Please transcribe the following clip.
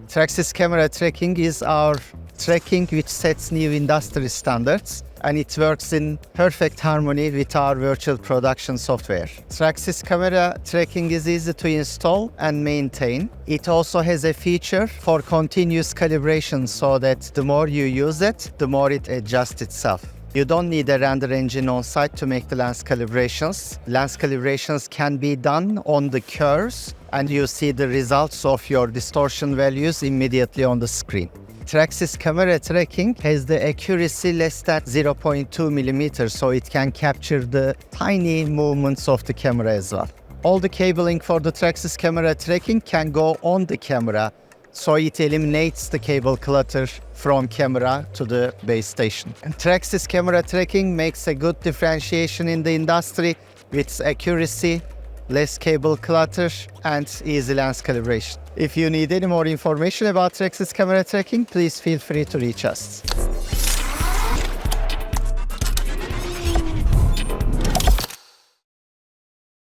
Traxis camera tracking is our tracking which sets new industry standards, and it works in perfect harmony with our virtual production software. Traxis camera tracking is easy to install and maintain. It also has a feature for continuous calibration, so that the more you use it, the more it adjusts itself. You don't need a render engine on site to make the lens calibrations. Lens calibrations can be done on the curves, and you see the results of your distortion values immediately on the screen. Traxis camera tracking has the accuracy less than 0.2 millimeters, so it can capture the tiny movements of the camera as well. All the cabling for the Traxis camera tracking can go on the camera, so it eliminates the cable clutter from camera to the base station. And Traxis camera tracking makes a good differentiation in the industry with accuracy, less cable clutter, and easy lens calibration. If you need any more information about Traxis camera tracking, please feel free to reach us.